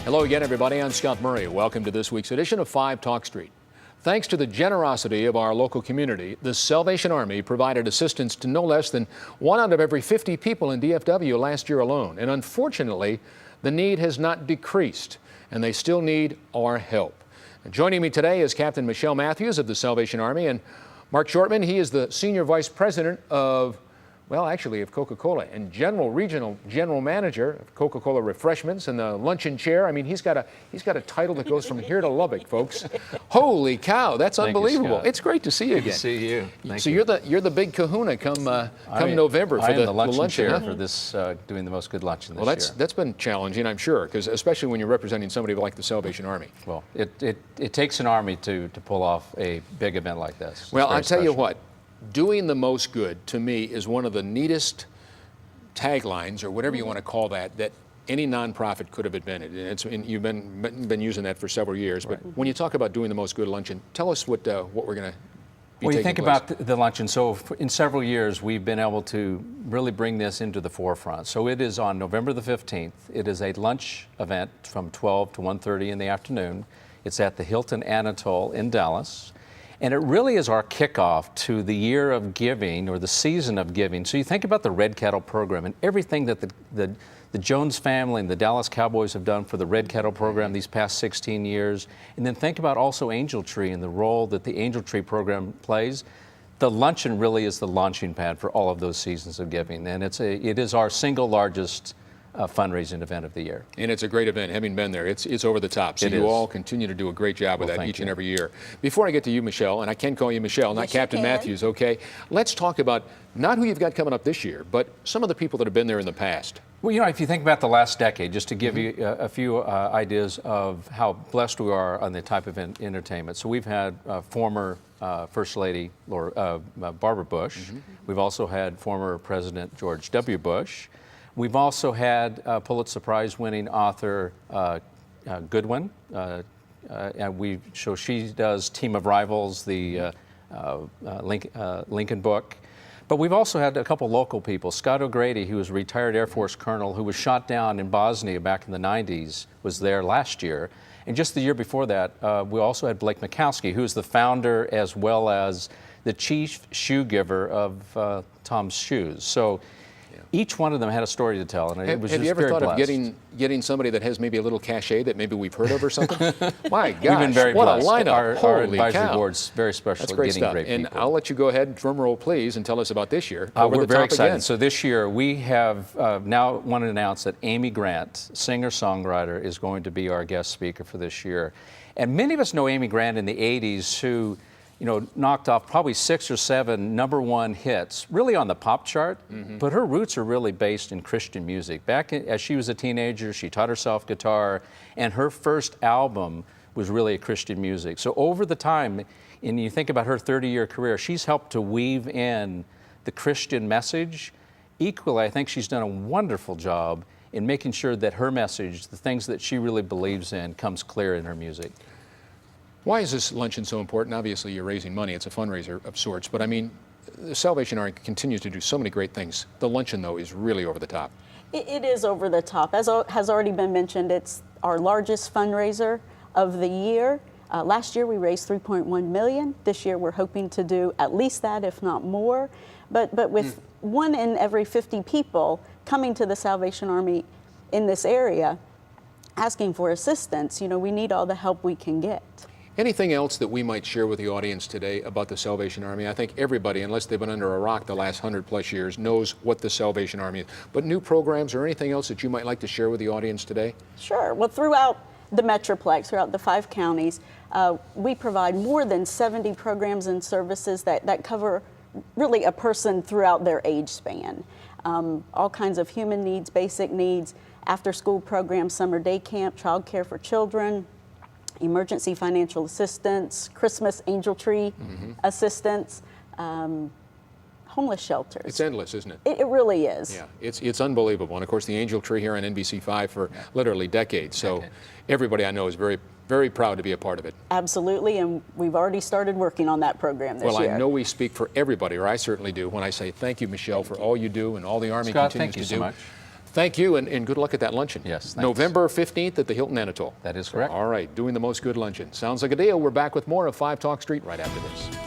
Hello again, everybody. I'm Scott Murray. Welcome to this week's edition of 5 Talk Street. Thanks to the generosity of our local community, the Salvation Army provided assistance to no less than 1 out of every 50 people in DFW last year alone. And unfortunately, the need has not decreased, and they still need our help. And joining me today is Captain Michelle Matthews of the Salvation Army, and Mark Shortman. He is the Senior Vice President of Coca-Cola and Regional General Manager of Coca-Cola Refreshments and the Luncheon Chair. I mean, he's got a title that goes from here to Lubbock, folks. Holy cow, that's unbelievable. It's great to see you again. Good to see you. So you're the big kahuna come November for the luncheon chair huh? for this doing the most good luncheon this year. That's been challenging, I'm sure, because especially when you're representing somebody like the Salvation Army. Well, it takes an army to pull off a big event like this. Well, I tell you what. Doing the most good, to me, is one of the neatest taglines, or whatever you want to call that any nonprofit could have invented. And you've been using that for several years. But when you talk about doing the most good luncheon, tell us what we're going to be Well, you taking think place. about the luncheon. So in several years, we've been able to really bring this into the forefront. So it is on November the 15th. It is a lunch event from 12 to 1:30 in the afternoon. It's at the Hilton Anatole in Dallas. And it really is our kickoff to the year of giving, or the season of giving. So you think about the Red Kettle program and everything that the Jones family and the Dallas Cowboys have done for the Red Kettle program these past 16 years. And then think about also Angel Tree and the role that the Angel Tree program plays. The luncheon really is the launching pad for all of those seasons of giving. And it is our single largest fundraising event of the year. And it's a great event. Having been there, it's over the top. So you all continue to do a great job with that each and every year. Before I get to you, Michelle, and I can call you Michelle, not Captain Matthews, okay? Let's talk about not who you've got coming up this year, but some of the people that have been there in the past. Well, you know, if you think about the last decade, just to give you a few ideas of how blessed we are on the type of entertainment. So we've had former First Lady Barbara Bush. We've also had former President George W. Bush. We've also had Pulitzer Prize-winning author Goodwin, and so she does Team of Rivals, the Lincoln book. But we've also had a couple local people. Scott O'Grady, who was a retired Air Force colonel who was shot down in Bosnia back in the 90s, was there last year. And just the year before that, we also had Blake Mikowski, who is the founder as well as the chief shoe giver of Tom's Shoes. So each one of them had a story to tell, and it was just very blessed. Have you ever thought of getting somebody that has maybe a little cachet that maybe we've heard of or something? My gosh, we've been very what blessed. A lineup. Our Holy advisory cow. board's very special That's at great getting stuff. great people. And I'll let you go ahead, drum roll please, and tell us about this year. We're very excited. Again. So this year we have now want to announce that Amy Grant, singer-songwriter, is going to be our guest speaker for this year. And many of us know Amy Grant in the 80s, who knocked off probably 6 or 7 #1 hits, really on the pop chart, but her roots are really based in Christian music. As she was a teenager, she taught herself guitar, and her first album was really a Christian music. So over the time, and you think about her 30-year career, she's helped to weave in the Christian message. Equally, I think she's done a wonderful job in making sure that her message, the things that she really believes in, comes clear in her music. Why is this luncheon so important? Obviously, you're raising money. It's a fundraiser of sorts. But, I mean, the Salvation Army continues to do so many great things. The luncheon, though, is really over the top. It is over the top. As has already been mentioned, it's our largest fundraiser of the year. Last year, we raised $3.1 million. This year, we're hoping to do at least that, if not more. But with 1 in every 50 people coming to the Salvation Army in this area asking for assistance, we need all the help we can get. Anything else that we might share with the audience today about the Salvation Army? I think everybody, unless they've been under a rock the last 100+ years, knows what the Salvation Army is. But new programs or anything else that you might like to share with the audience today? Sure. Well, throughout the Metroplex, throughout the 5 counties, we provide more than 70 programs and services that cover really a person throughout their age span. All kinds of human needs, basic needs, after-school programs, summer day camp, child care for children, emergency financial assistance, Christmas Angel Tree assistance, homeless shelters. It's endless, isn't it? It really is. Yeah, it's unbelievable. And of course, the Angel Tree here on NBC5 for literally decades. So everybody I know is very, very proud to be a part of it. Absolutely, and we've already started working on that program this year. Well, I know we speak for everybody, or I certainly do, when I say thank you, Michelle, for all you do and all the Army Scott, continues to do. thank you so much. Thank you, and good luck at that luncheon. Yes, thanks. November 15th at the Hilton Anatole. That is correct. All right, doing the most good luncheon. Sounds like a deal. We're back with more of 5 Talk Street right after this.